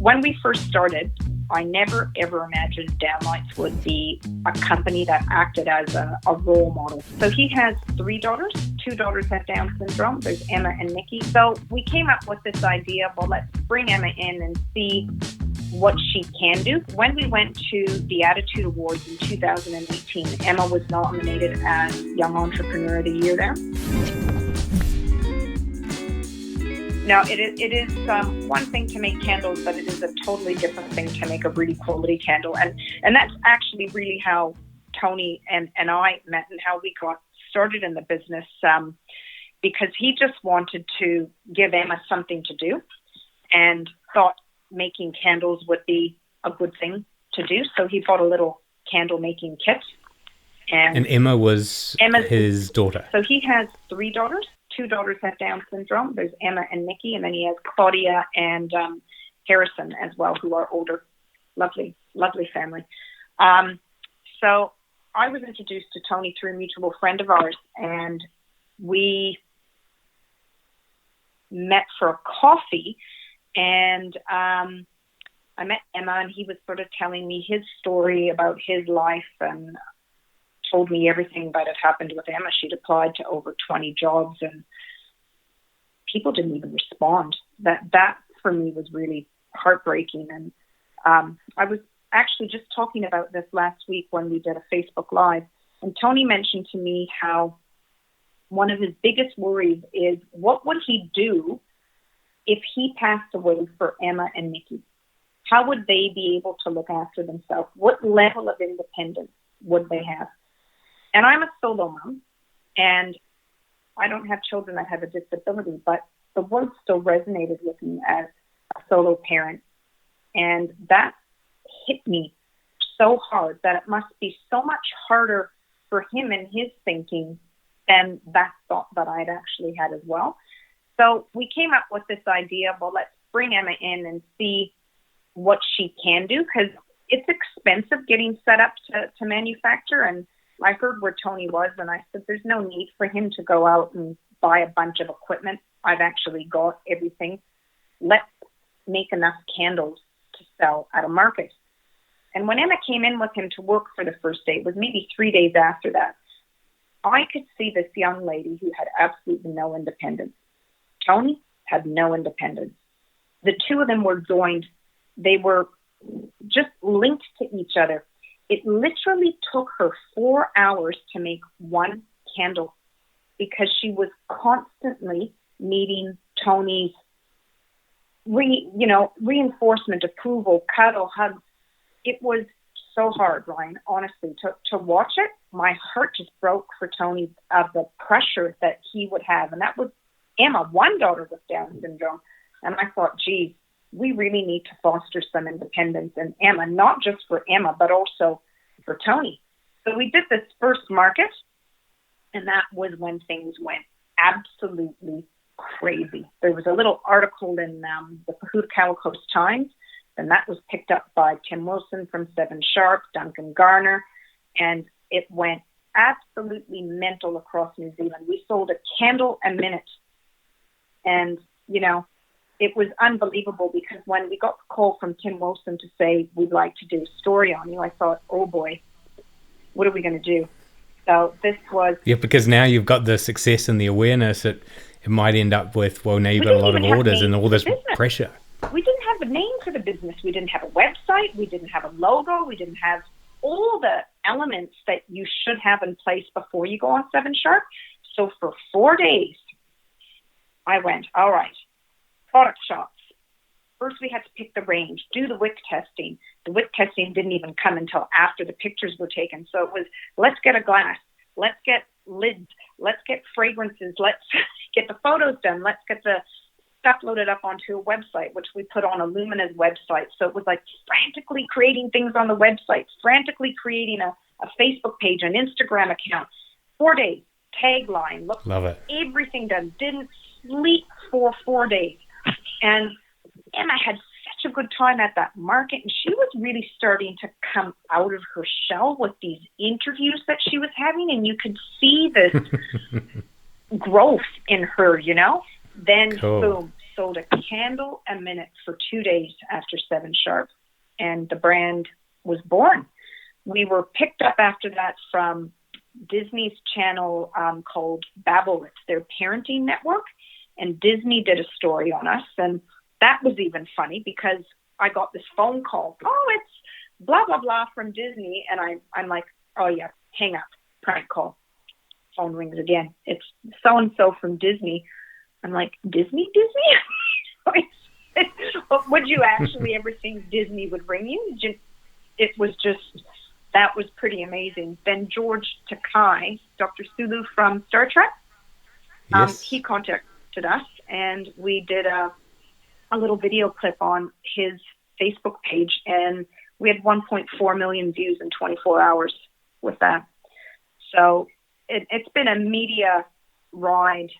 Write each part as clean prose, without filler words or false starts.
When we first started, I never ever imagined Downlights would be a company that acted as a role model. So he has 3 daughters. 2 daughters have Down syndrome. There's Emma and Nicki. So we came up with this idea, well, let's bring Emma in and see what she can do. When we went to the Attitude Awards in 2018, Emma was nominated as Young Entrepreneur of the Year there. Now, it is one thing to make candles, but it is a totally different thing to make a really quality candle. And that's actually really how Tony and I met and how we got started in the business, because he just wanted to give Emma something to do and thought making candles would be a good thing to do. So he bought a little candle making kit. And Emma was his daughter. So he has 3 daughters. 2 daughters have Down syndrome. There's Emma and Nicki, and then he has Claudia and Harrison as well, who are older. Lovely, lovely family. So I was introduced to Tony through a mutual friend of ours, and we met for a coffee, and I met Emma, and he was sort of telling me his story about his life and told me everything that had happened with Emma. She'd applied to over 20 jobs and people didn't even respond. That for me was really heartbreaking. And I was actually just talking about this last week when we did a Facebook Live, and Tony mentioned to me how one of his biggest worries is what would he do if he passed away for Emma and Nicki? How would they be able to look after themselves? What level of independence would they have? And I'm a solo mom, and I don't have children that have a disability, but the word still resonated with me as a solo parent. And that hit me so hard that it must be so much harder for him and his thinking than that thought that I'd actually had as well. So we came up with this idea, well, let's bring Emma in and see what she can do, because it's expensive getting set up to manufacture. And I heard where Tony was, and I said, there's no need for him to go out and buy a bunch of equipment. I've actually got everything. Let's make enough candles to sell at a market. And when Emma came in with him to work for the first day, it was maybe 3 days after that, I could see this young lady who had absolutely no independence. Tony had no independence. The two of them were joined. They were just linked to each other. It literally took her 4 hours to make one candle because she was constantly needing Tony's reinforcement, approval, cuddle, hugs. It was so hard, Ryan, honestly, to watch it. My heart just broke for Tony of the pressure that he would have. And that was Emma, one daughter with Down syndrome. And I thought, geez, we really need to foster some independence in Emma, not just for Emma, but also for Tony. So we did this first market, and that was when things went absolutely crazy. There was a little article in the Pahutakawa Coast Times, and that was picked up by Tim Wilson from 7 Sharp, Duncan Garner, and it went absolutely mental across New Zealand. We sold a candle a minute, and, it was unbelievable because when we got the call from Tim Wilson to say, we'd like to do a story on you, I thought, oh boy, what are we going to do? So this was... Yeah, because now you've got the success and the awareness, it might end up with, well, now you've got a lot of orders and all this pressure. We didn't have a name for the business. We didn't have a website. We didn't have a logo. We didn't have all the elements that you should have in place before you go on 7 Sharp. So for 4 days, I went, all right, product shots. First, we had to pick the range, do the wick testing. The wick testing didn't even come until after the pictures were taken. So it was, let's get a glass. Let's get lids. Let's get fragrances. Let's get the photos done. Let's get the stuff loaded up onto a website, which we put on Illumina's website. So it was like frantically creating things on the website, frantically creating a Facebook page, an Instagram account. 4 days, tagline, look, love it. Everything done. Didn't sleep for 4 days. And Emma had such a good time at that market, and she was really starting to come out of her shell with these interviews that she was having, and you could see this growth in her, Then, cool. Boom, sold a candle a minute for 2 days after 7 sharp, and the brand was born. We were picked up after that from Disney's channel called Babel. It's their parenting network, and Disney did a story on us, and that was even funny because I got this phone call. Oh, it's blah, blah, blah from Disney, and I'm like, oh, yeah, hang up, prank call. Phone rings again. It's so-and-so from Disney. I'm like, Disney? Would you actually ever think Disney would ring you? It was just, that was pretty amazing. Then George Takei, Dr. Sulu from Star Trek, yes. He contacted us, and we did a little video clip on his Facebook page, and we had 1.4 million views in 24 hours with that. So it's been a media ride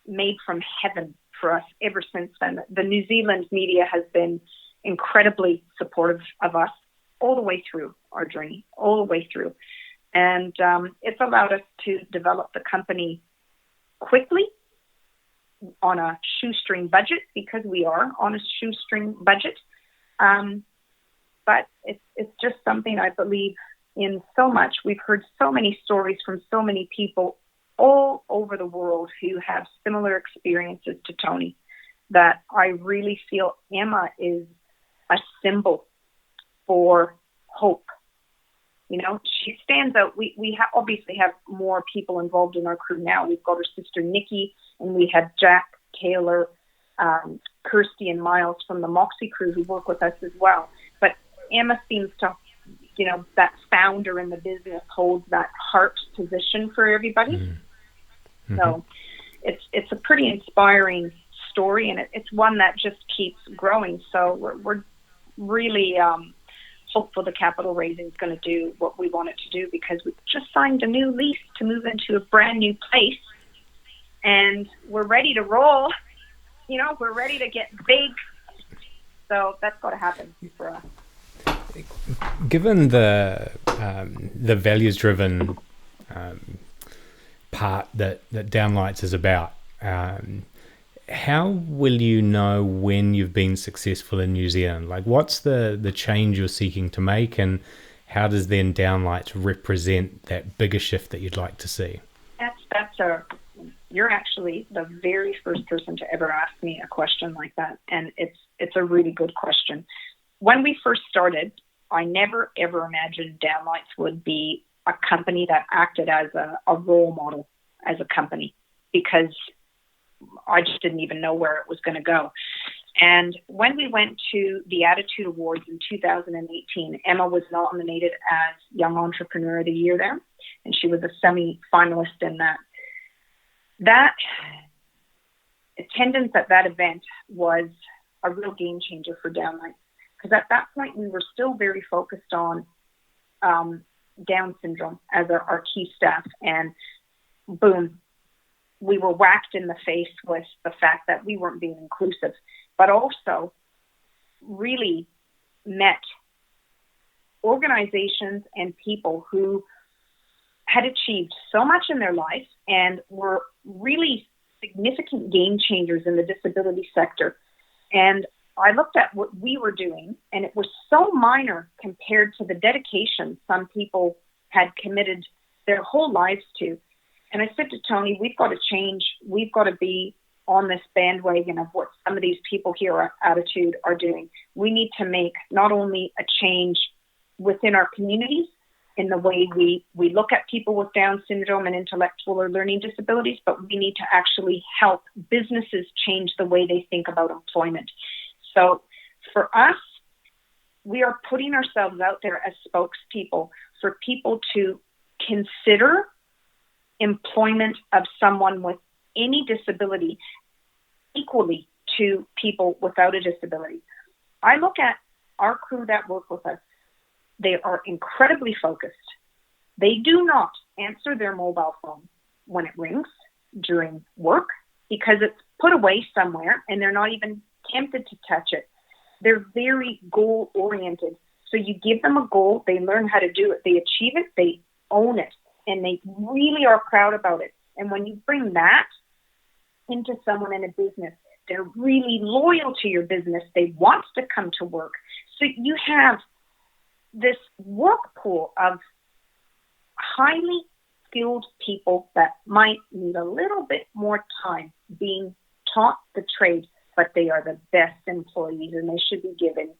made from heaven for us ever since then. The New Zealand media has been incredibly supportive of us all the way through our journey, all the way through. And it's allowed us to develop the company quickly on a shoestring budget, because we are on a shoestring budget. But it's just something I believe in so much. We've heard so many stories from so many people all over the world who have similar experiences to Tony, that I really feel Emma is a symbol for hope. You know, she stands out. We obviously have more people involved in our crew now. We've got her sister Nicki, and we have Jack, Taylor, Kirsty, and Miles from the Moxie crew who work with us as well. But Emma seems to, you know, that founder in the business holds that heart position for everybody. Mm-hmm. So it's a pretty inspiring story, and it's one that just keeps growing. So we're really hopeful the capital raising is going to do what we want it to do, because we just signed a new lease to move into a brand new place, and we're ready to roll. You know, we're ready to get big. So that's got to happen for us. Given the values-driven part that Downlights is about, how will you know when you've been successful in New Zealand? Like, what's the change you're seeking to make, and how does then Downlights represent that bigger shift that you'd like to see? You're actually the very first person to ever ask me a question like that, and it's a really good question. When we first started, I never ever imagined Downlights would be a company that acted as a role model as a company, because I just didn't even know where it was going to go. And when we went to the Attitude Awards in 2018, Emma was nominated as Young Entrepreneur of the Year there, and she was a semi-finalist in that. That attendance at that event was a real game changer for Downlights, because at that point we were still very focused on Down syndrome as our key staff, and boom, we were whacked in the face with the fact that we weren't being inclusive, but also really met organizations and people who had achieved so much in their life and were really significant game changers in the disability sector. And I looked at what we were doing, and it was so minor compared to the dedication some people had committed their whole lives to. And I said to Tony, we've got to change. We've got to be on this bandwagon of what some of these people here at Attitude are doing. We need to make not only a change within our communities in the way we look at people with Down syndrome and intellectual or learning disabilities, but we need to actually help businesses change the way they think about employment. So for us, we are putting ourselves out there as spokespeople for people to consider employment of someone with any disability equally to people without a disability. I look at our crew that work with us. They are incredibly focused. They do not answer their mobile phone when it rings during work, because it's put away somewhere and they're not even tempted to touch it. They're very goal-oriented. So you give them a goal, they learn how to do it, they achieve it, they own it, and they really are proud about it. And when you bring that into someone in a business, They're really loyal to your business. They want to come to work. So you have this work pool of highly skilled people that might need a little bit more time being taught the trade, but they are the best employees and they should be given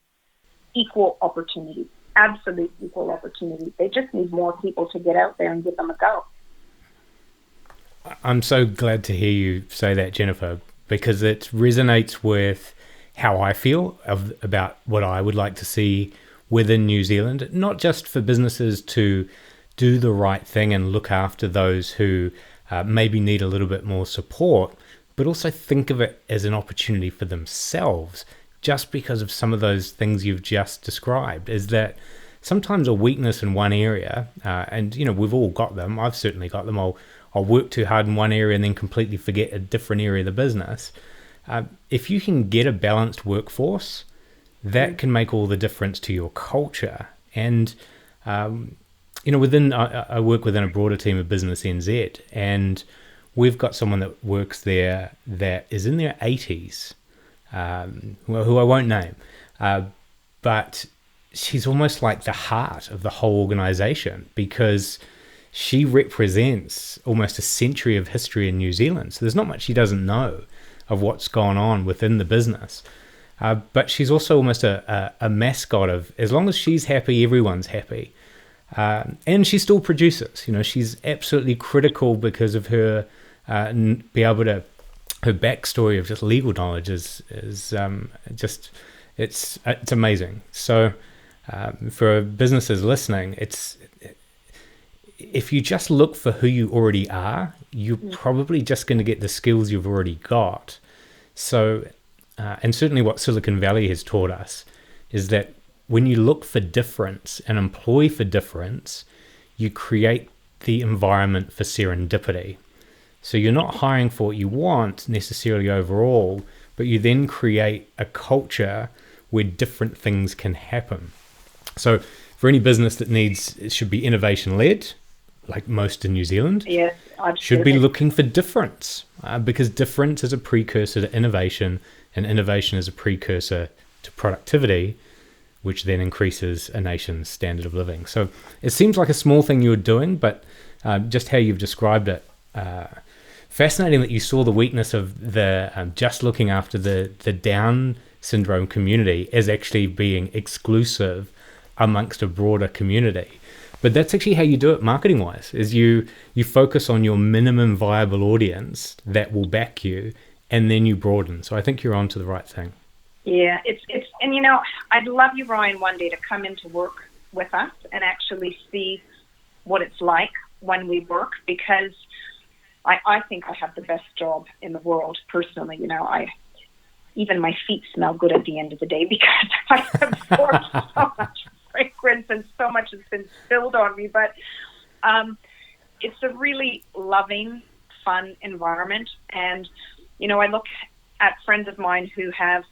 equal opportunity, absolute equal opportunity. They just need more people to get out there and give them a go. I'm so glad to hear you say that, Jennifer, because it resonates with how I feel about what I would like to see within New Zealand, not just for businesses to do the right thing and look after those who maybe need a little bit more support, but also think of it as an opportunity for themselves, just because of some of those things you've just described. Is that sometimes a weakness in one area, and we've all got them. I've certainly got them. I'll work too hard in one area and then completely forget a different area of the business. If you can get a balanced workforce, that can make all the difference to your culture. And I work within a broader team of Business NZ, and we've got someone that works there that is in their 80s, who I won't name, but she's almost like the heart of the whole organization, because she represents almost a century of history in New Zealand. So there's not much she doesn't know of what's gone on within the business. But she's also almost a mascot of, as long as she's happy, everyone's happy. And she still produces. She's absolutely critical because of her her backstory of just legal knowledge is just it's amazing. So for businesses listening, if you just look for who you already are, you're probably just going to get the skills you've already got. So, and certainly what Silicon Valley has taught us is that when you look for difference and employ for difference, you create the environment for serendipity. So you're not hiring for what you want necessarily overall, but you then create a culture where different things can happen. So for any business that it should be innovation-led, like most in New Zealand, yes, should be looking for difference, because difference is a precursor to innovation, and innovation is a precursor to productivity, which then increases a nation's standard of living. So it seems like a small thing you're doing, but just how you've described it, fascinating that you saw the weakness of the just looking after the Down syndrome community as actually being exclusive amongst a broader community. But that's actually how you do it marketing wise, is you focus on your minimum viable audience that will back you, and then you broaden. So I think you're on to the right thing. Yeah, it's and I'd love you, Ryan, one day to come into work with us and actually see what it's like when we work, because I think I have the best job in the world personally. Even my feet smell good at the end of the day because I absorb so much fragrance and so much has been spilled on me. But it's a really loving, fun environment. And, I look at friends of mine who have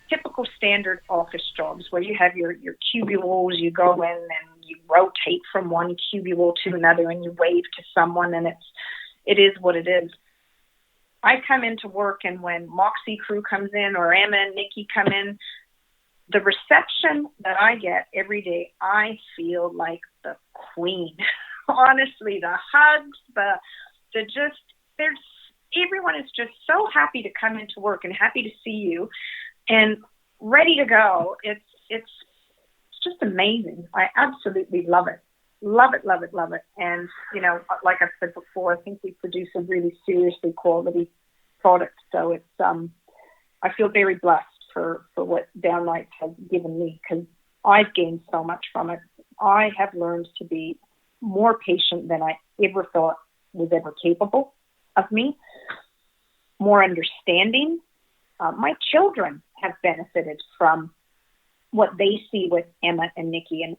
typical standard office jobs where you have your cubicles, you go in and you rotate from one cubicle to another and you wave to someone, and it is what it is. I come into work, and when Moxie crew comes in or Emma and Nicki come in, the reception that I get every day, I feel like the queen. Honestly, the hugs, everyone is just so happy to come into work and happy to see you and ready to go. It's just amazing. I absolutely love it. Love it, love it, love it. And, like I've said before, I think we produce a really seriously quality product. So it's, I feel very blessed for what Downlights has given me, because I've gained so much from it. I have learned to be more patient than I ever thought was ever capable of me, more understanding. My children have benefited from what they see with Emma and Nicki. And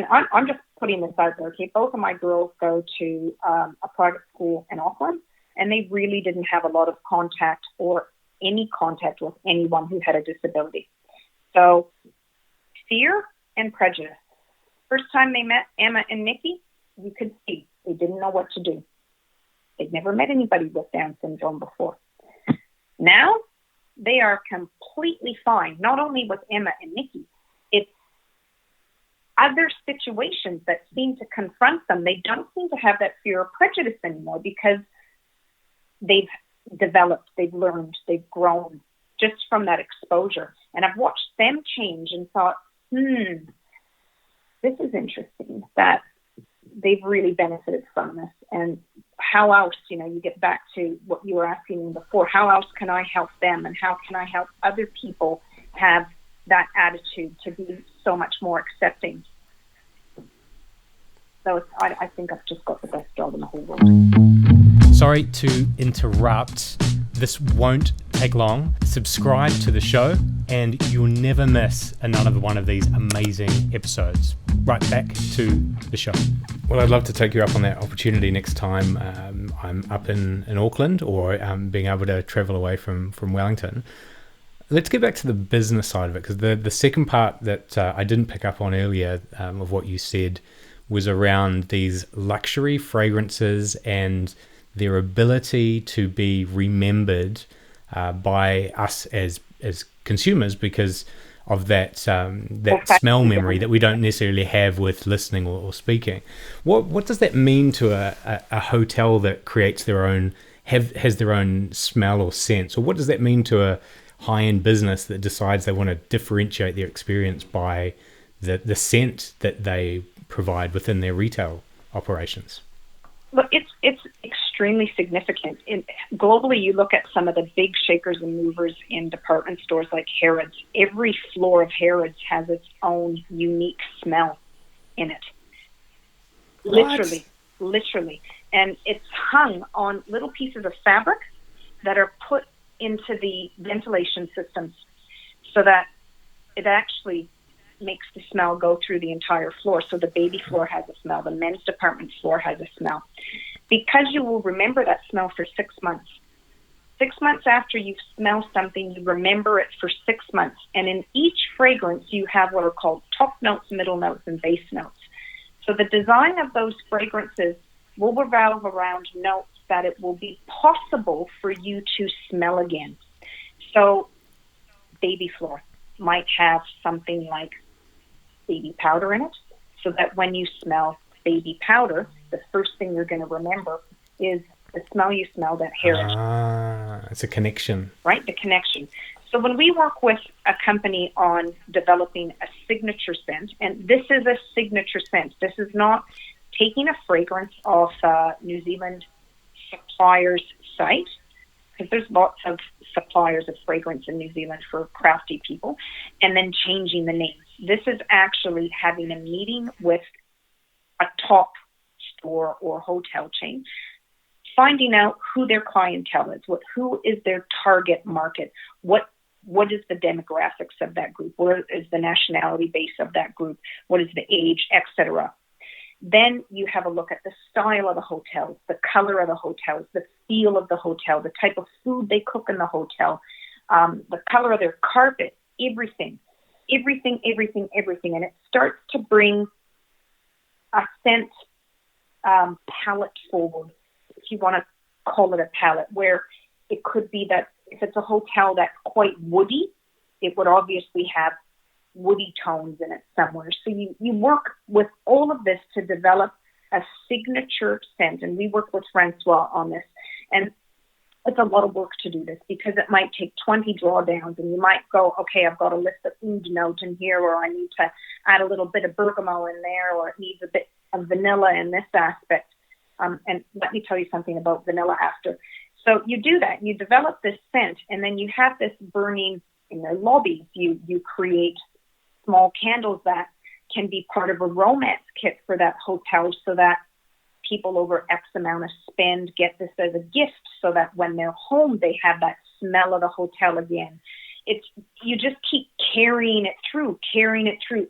I'm just putting this out there, okay? Both of my girls go to a private school in Auckland, and they really didn't have a lot of contact or any contact with anyone who had a disability. So fear and prejudice. First time they met Emma and Nicki, you could see they didn't know what to do. They'd never met anybody with Down syndrome before. Now They are completely fine, not only with Emma and Nicki. It's other situations that seem to confront them. They don't seem to have that fear or prejudice anymore because they've developed, they've learned, they've grown just from that exposure. And I've watched them change and thought, this is interesting that they've really benefited from this. And how else, you get back to what you were asking me before, how else can I help them, and how can I help other people have that attitude to be so much more accepting? So I think I've just got the best job in the whole world. Sorry to interrupt. This won't take long. Subscribe to the show and you'll never miss another one of these amazing episodes. Right, back to the show. Well, I'd love to take you up on that opportunity next time I'm up in Auckland, or being able to travel away from Wellington. Let's get back to the business side of it, because the second part that I didn't pick up on earlier of what you said was around these luxury fragrances and their ability to be remembered by us as consumers because of that smell memory that we don't necessarily have with listening or speaking. What does that mean to a hotel that creates their own, has their own smell or sense? Or what does that mean to a high-end business that decides they want to differentiate their experience by the scent that they provide within their retail operations? Look, it's extremely significant. Globally, you look at some of the big shakers and movers in department stores like Harrods. Every floor of Harrods has its own unique smell in it. Literally. And it's hung on little pieces of fabric that are put into the ventilation systems so that it actually makes the smell go through the entire floor. So the baby floor has a smell, the men's department floor has a smell. Because you will remember that smell for 6 months. 6 months after you smell something, you remember it for 6 months. And in each fragrance, you have what are called top notes, middle notes, and base notes. So the design of those fragrances will revolve around notes that it will be possible for you to smell again. So baby floor might have something like baby powder in it, so that when you smell baby powder, the first thing you're going to remember is the smell you smelled at Harrods. It's a connection. Right, the connection. So when we work with a company on developing a signature scent, and this is a signature scent, this is not taking a fragrance off a New Zealand supplier's site, because there's lots of suppliers of fragrance in New Zealand for crafty people, and then changing the names. This is actually having a meeting with a top store or hotel chain, finding out who their clientele is, who is their target market, what is the demographics of that group, where is the nationality base of that group, what is the age, etc. Then you have a look at the style of the hotels, the color of the hotels, the feel of the hotel, the type of food they cook in the hotel, the color of their carpet, everything. And it starts to bring a scent palette forward, if you want to call it a palette, where it could be that if it's a hotel that's quite woody, it would obviously have woody tones in it somewhere. So you work with all of this to develop a signature scent, and we work with Francois on this. And it's a lot of work to do this because it might take 20 drawdowns, and you might go, okay, I've got a list of oud note in here, or I need to add a little bit of bergamot in there, or it needs a bit of vanilla in this aspect. And let me tell you something about vanilla after. So you do that, you develop this scent, and then you have this burning in their lobbies. You create small candles that can be part of a romance kit for that hotel, so that people over X amount of spend get this as a gift, so that when they're home, they have that smell of the hotel again. You just keep carrying it through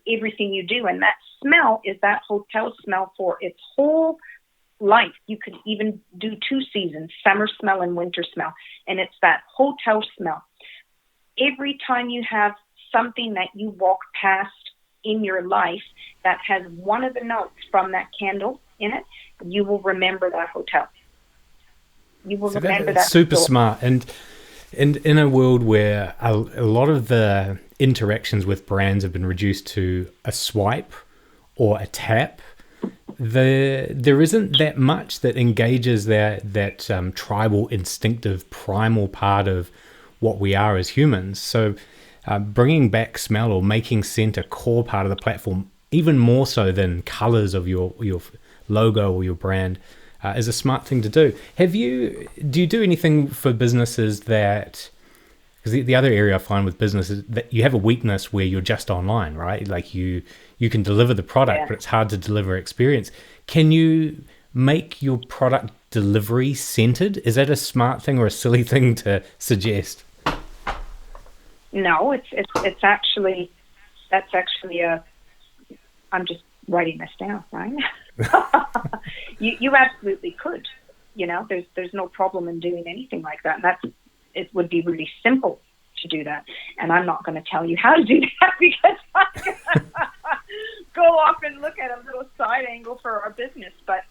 everything you do. And that smell is that hotel smell for its whole life. You could even do 2 seasons, summer smell and winter smell. And it's that hotel smell. Every time you have something that you walk past in your life that has one of the notes from that candle in it, you will remember that hotel. You will remember that. Super smart. And And in a world where a lot of the interactions with brands have been reduced to a swipe or a tap, there isn't that much that engages that tribal, instinctive, primal part of what we are as humans. So bringing back smell or making scent a core part of the platform, even more so than colors of your logo or your brand, is a smart thing to do. Do you do anything for businesses that, because the other area I find with business is that you have a weakness where you're just online, right? Like you can deliver the product, but it's hard to deliver experience. Can you make your product delivery centered? Is that a smart thing or a silly thing to suggest? No, it's actually, that's actually I'm just writing this down, right? you absolutely could. There's no problem in doing anything like that. And it would be really simple to do that. And I'm not going to tell you how to do that because I'm going to go off and look at a little side angle for our business. But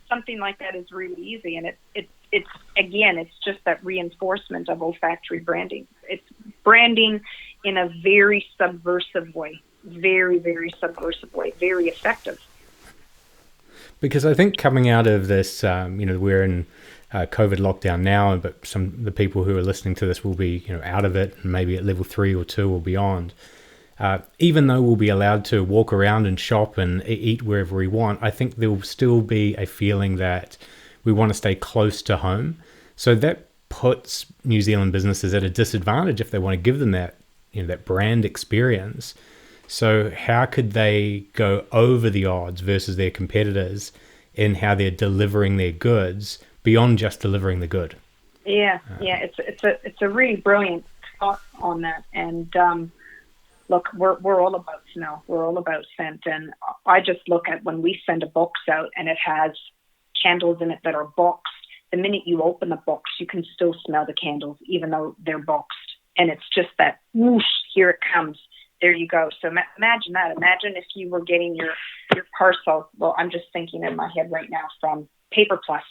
something like that is really easy. And it's just that reinforcement of olfactory branding. It's branding in a very subversive way, very, very subversive way, very effective. Because I think coming out of this, we're in COVID lockdown now, but some of the people who are listening to this will be, out of it, and maybe at level 3 or 2 or beyond. Even though we'll be allowed to walk around and shop and eat wherever we want, I think there will still be a feeling that we want to stay close to home. So that puts New Zealand businesses at a disadvantage if they want to give them that, that brand experience. So how could they go over the odds versus their competitors in how they're delivering their goods beyond just delivering the good? Yeah, it's a really brilliant thought on that. And look, we're all about smell. We're all about scent. And I just look at when we send a box out and it has candles in it that are boxed. The minute you open the box, you can still smell the candles, even though they're boxed. And it's just that whoosh, here it comes. There you go. So imagine that. Imagine if you were getting your parcel. Well, I'm just thinking in my head right now from Paper Plus.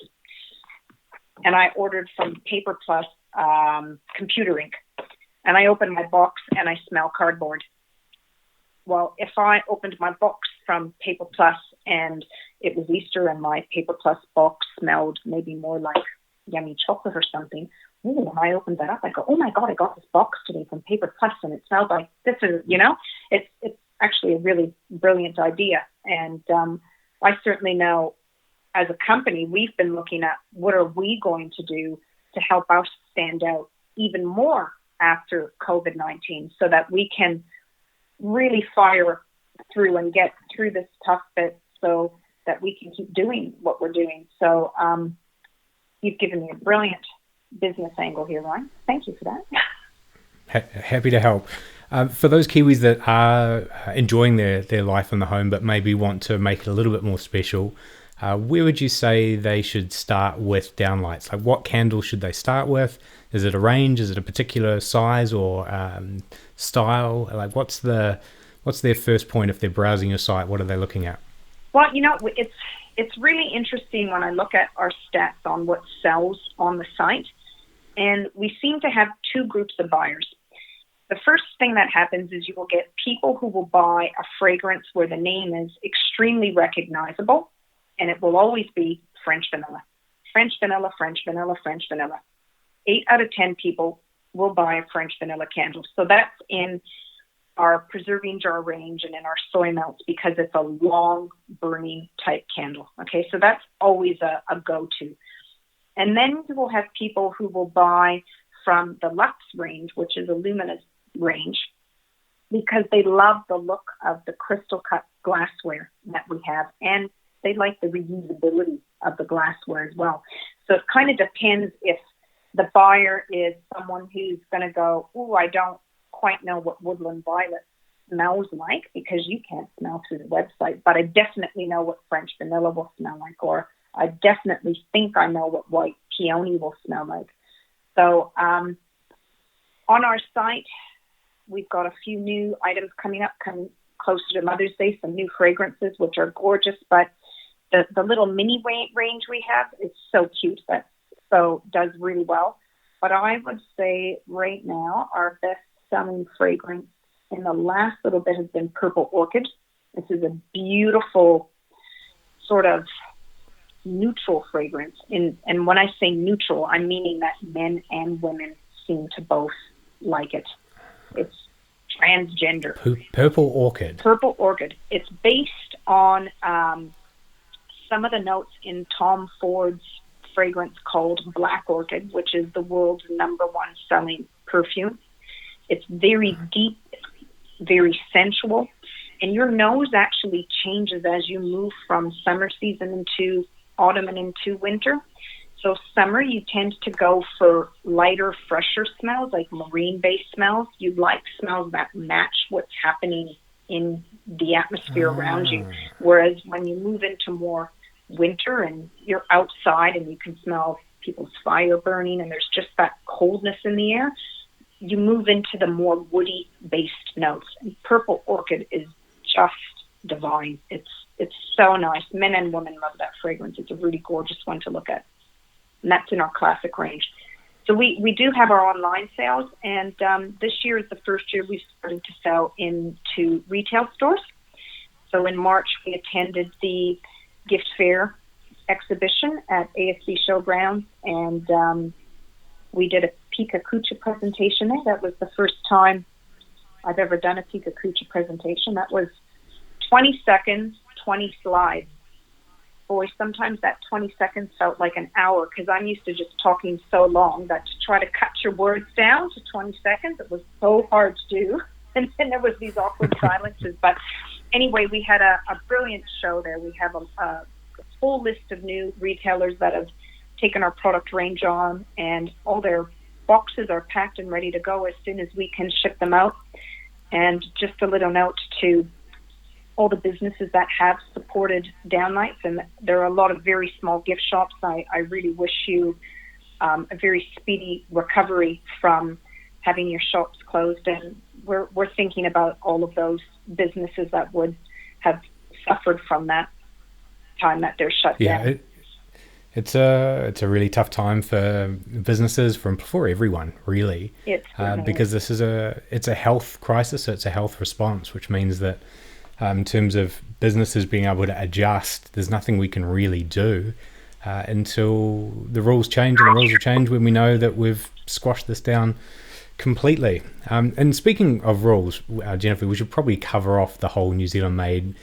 And I ordered from Paper Plus computer ink. And I opened my box and I smell cardboard. Well, if I opened my box from Paper Plus and it was Easter and my Paper Plus box smelled maybe more like yummy chocolate or something, when I opened that up, I go, oh my God, I got this box today from Paper Plus and it smelled like this is, it's actually a really brilliant idea. And I certainly know as a company, we've been looking at what are we going to do to help us stand out even more after COVID-19 so that we can really fire through and get through this tough bit so that we can keep doing what we're doing. So you've given me a brilliant business angle here, Ryan. Thank you for that. Happy to help. For those Kiwis that are enjoying their life in the home but maybe want to make it a little bit more special, where would you say they should start with Downlights? Like what candle should they start with? Is it a range? Is it a particular size or style? Like what's their first point if they're browsing your site? What are they looking at? Well, it's really interesting when I look at our stats on what sells on the site. And we seem to have two groups of buyers. The first thing that happens is you will get people who will buy a fragrance where the name is extremely recognizable, and it will always be French vanilla. French vanilla, French vanilla, French vanilla. 8 out of 10 people will buy a French vanilla candle. So that's in our preserving jar range and in our soy melts because it's a long burning type candle. Okay, so that's always a go-to. And then you will have people who will buy from the Luxe range, which is a luminous range, because they love the look of the crystal cut glassware that we have, and they like the reusability of the glassware as well. So it kind of depends if the buyer is someone who's going to go, oh, I don't quite know what woodland violet smells like because you can't smell through the website, but I definitely know what French vanilla will smell like, or I definitely think I know what white peony will smell like. So on our site, we've got a few new items coming up, coming closer to Mother's Day, some new fragrances, which are gorgeous, but the little mini range we have is so cute. That so does really well. But I would say right now our best-selling fragrance in the last little bit has been Purple Orchid. This is a beautiful sort of neutral fragrance. And when I say neutral, I'm meaning that men and women seem to both like it. It's transgender. Purple Orchid. Purple Orchid. It's based on some of the notes in Tom Ford's fragrance called Black Orchid, which is the world's #1 selling perfume. It's very deep, very sensual, and your nose actually changes as you move from summer season into autumn and into winter. So summer, you tend to go for lighter, fresher smells, like marine-based smells. You like smells that match what's happening in the atmosphere around you. Whereas when you move into more winter and you're outside and you can smell people's fire burning and there's just that coldness in the air, you move into the more woody-based notes. And Purple Orchid is just divine. It's so nice. Men and women love that fragrance. It's a really gorgeous one to look at. And that's in our classic range. So we do have our online sales, and this year is the first year we've started to sell into retail stores. So in March, we attended the gift fair exhibition at ASB Showgrounds, and we did a Pika Kucha presentation there. That was the first time I've ever done a Pika Kucha presentation. That was 20 seconds, 20 slides. Boy, sometimes that 20 seconds felt like an hour because I'm used to just talking so long that to try to cut your words down to 20 seconds, it was so hard to do. And then there was these awkward silences. But anyway, we had a brilliant show there. We have a full list of new retailers that have taken our product range on, and all their boxes are packed and ready to go as soon as we can ship them out. And just a little note to all the businesses that have supported Downlights, and there are a lot of very small gift shops. I really wish you a very speedy recovery from having your shops closed, and we're thinking about all of those businesses that would have suffered from that time that they're shut down. It's a really tough time for businesses, for everyone, really. Because this is it's a health crisis, so it's a health response, which means that in terms of businesses being able to adjust, there's nothing we can really do until the rules change, and the rules will change when we know that we've squashed this down completely. And speaking of rules, Jennifer, we should probably cover off the whole New Zealand made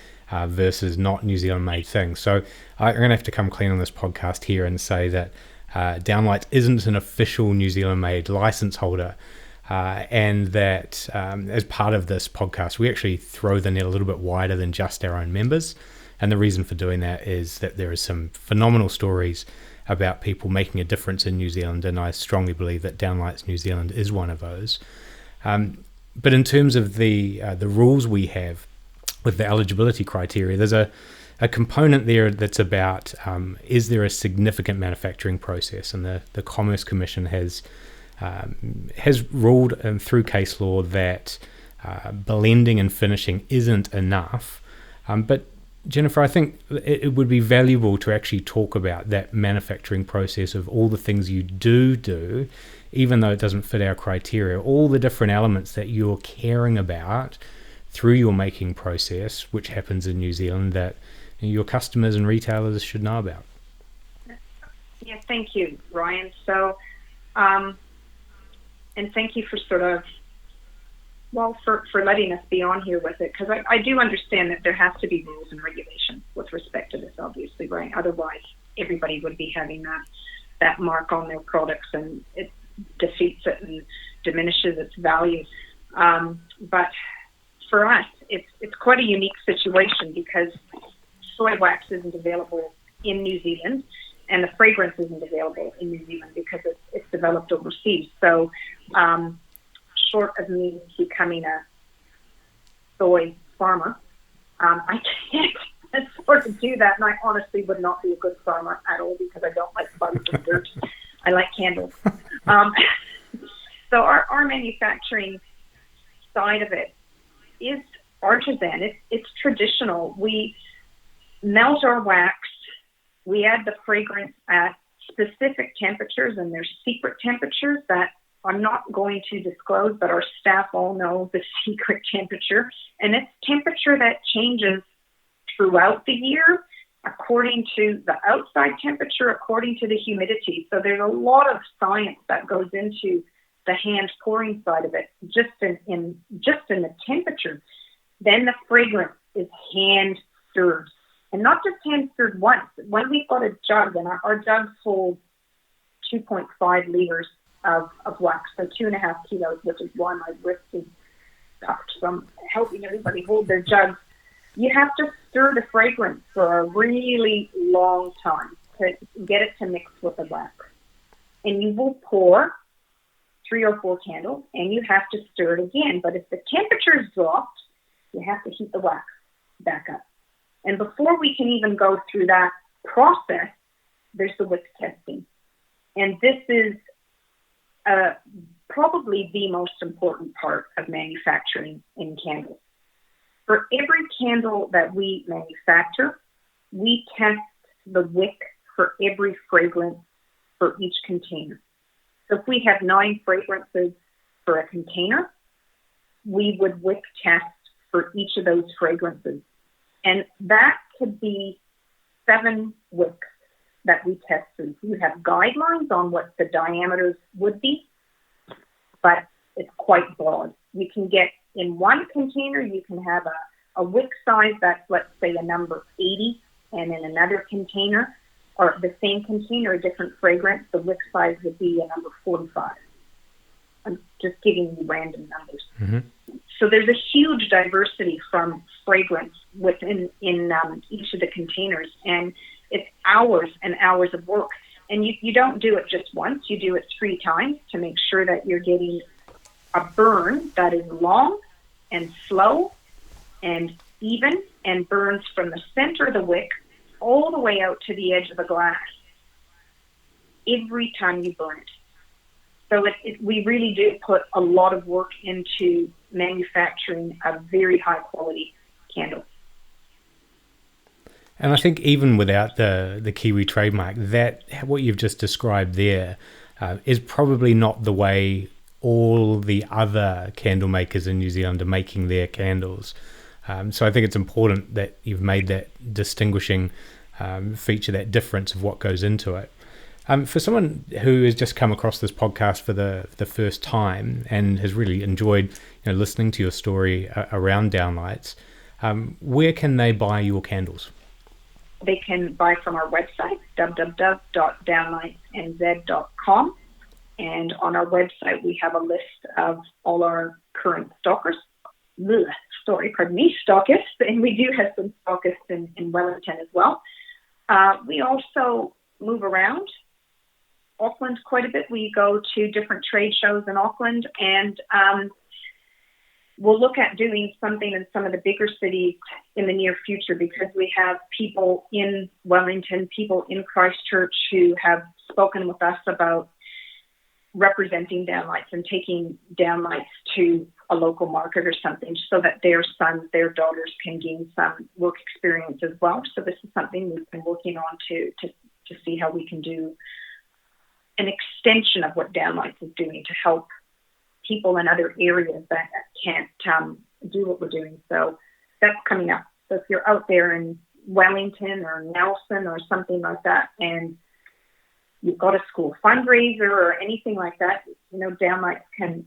versus not New Zealand made thing. So I'm going to have to come clean on this podcast here and say that Downlights isn't an official New Zealand made license holder. And that as part of this podcast, we actually throw the net a little bit wider than just our own members. And the reason for doing that is that there are some phenomenal stories about people making a difference in New Zealand, and I strongly believe that Downlights New Zealand is one of those. But in terms of the rules we have with the eligibility criteria, there's a component there that's about is there a significant manufacturing process, and the Commerce Commission has ruled through case law that blending and finishing isn't enough. But Jennifer, I think it would be valuable to actually talk about that manufacturing process of all the things you do, even though it doesn't fit our criteria, all the different elements that you're caring about through your making process, which happens in New Zealand, that your customers and retailers should know about. Yeah, thank you, Ryan. So, and thank you for for letting us be on here with it, because I do understand that there has to be rules and regulations with respect to this, obviously, right? Otherwise, everybody would be having that mark on their products, and it defeats it and diminishes its value. But for us, it's quite a unique situation because soy wax isn't available in New Zealand, and the fragrance isn't available in New Zealand because it's developed overseas. So short of me becoming a soy farmer, I can't afford to do that, and I honestly would not be a good farmer at all because I don't like bugs and dirt. I like candles. So our manufacturing side of it is artisan. It's traditional. We melt our wax. We add the fragrance at specific temperatures, and there's secret temperatures that I'm not going to disclose, but our staff all know the secret temperature. And it's temperature that changes throughout the year according to the outside temperature, according to the humidity. So there's a lot of science that goes into the hand pouring side of it, just in the temperature. Then the fragrance is hand stirred, and not just hand stirred once. When we've got a jug, and our jugs hold 2.5 liters of wax, so 2.5 kilos, which is why my wrist is stuffed from helping everybody hold their jugs. You have to stir the fragrance for a really long time to get it to mix with the wax. And you will pour 3 or 4 candles, and you have to stir it again. But if the temperature is dropped, you have to heat the wax back up. And before we can even go through that process, there's the wick testing. And this is probably the most important part of manufacturing in candles. For every candle that we manufacture, we test the wick for every fragrance for each container. So if we have 9 fragrances for a container, we would wick test for each of those fragrances. And that could be 7 wicks that we test through. We have guidelines on what the diameters would be, but it's quite broad. You can get in one container, you can have a wick size that's, let's say, a number 80, and in another container, or the same container, a different fragrance, the wick size would be a number 45. I'm just giving you random numbers. Mm-hmm. So there's a huge diversity from fragrance within each of the containers, and it's hours and hours of work. And you don't do it just once, you do it 3 times to make sure that you're getting a burn that is long and slow and even, and burns from the center of the wick all the way out to the edge of the glass every time you burn it. So we really do put a lot of work into manufacturing a very high quality candle. And I think even without the Kiwi trademark, that what you've just described there is probably not the way all the other candle makers in New Zealand are making their candles. So I think it's important that you've made that distinguishing feature, that difference of what goes into it. For someone who has just come across this podcast for the first time and has really enjoyed listening to your story around Downlights, where can they buy your candles? They can buy from our website, www.downlightsnz.com. And on our website, we have a list of all our current stockists. Stockists. And we do have some stockists in Wellington as well. We also move around Auckland quite a bit. We go to different trade shows in Auckland, and we'll look at doing something in some of the bigger cities in the near future, because we have people in Wellington, people in Christchurch who have spoken with us about representing Downlights and taking Downlights to a local market or something, so that their sons, their daughters can gain some work experience as well. So this is something we've been working on to see how we can do an extension of what Downlights is doing to help people in other areas that can't do what we're doing. So that's coming up. So if you're out there in Wellington or Nelson or something like that, and you've got a school fundraiser or anything like that, Downlights can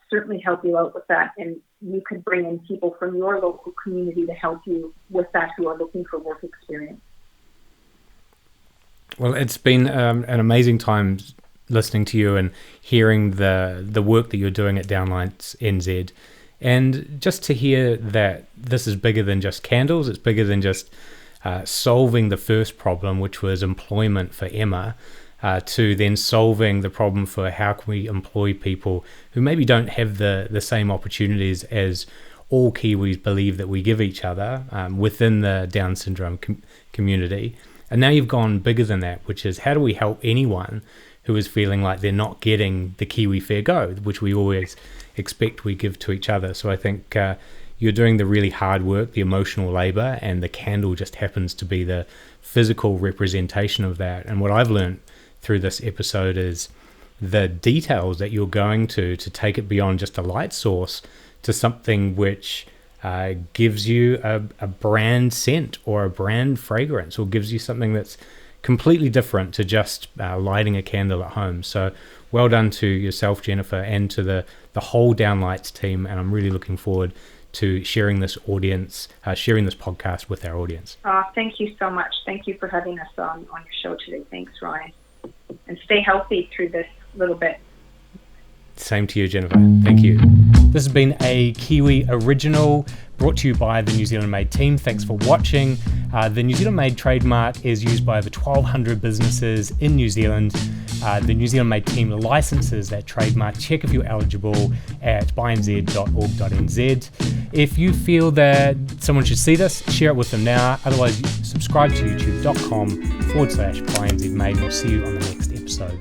certainly help you out with that. And you could bring in people from your local community to help you with that who are looking for work experience. Well, it's been an amazing time listening to you and hearing the work that you're doing at Downlights NZ. And just to hear that this is bigger than just candles, it's bigger than just solving the first problem, which was employment for Emma, to then solving the problem for how can we employ people who maybe don't have the same opportunities as all Kiwis believe that we give each other within the Down syndrome community. And now you've gone bigger than that, which is how do we help anyone who is feeling like they're not getting the Kiwi fair go, which we always expect we give to each other. So I think you're doing the really hard work, the emotional labor, and the candle just happens to be the physical representation of that. And what I've learned through this episode is the details that you're going to take it beyond just a light source to something which gives you a brand scent or a brand fragrance, or gives you something that's completely different to just lighting a candle at home. So well done to yourself, Jennifer, and to the whole Downlights team. And I'm really looking forward to sharing this podcast with our audience. Thank you so much. Thank you for having us on your show today. Thanks, Ryan. And stay healthy through this little bit. Same to you, Jennifer. Thank you. This has been a Kiwi original brought to you by the New Zealand Made team. Thanks for watching. The New Zealand Made trademark is used by over 1,200 businesses in New Zealand. The New Zealand Made team licenses that trademark. Check if you're eligible at bynz.org.nz. If you feel that someone should see this, share it with them now. Otherwise, subscribe to youtube.com/bynzmade. We'll see you on the next episode.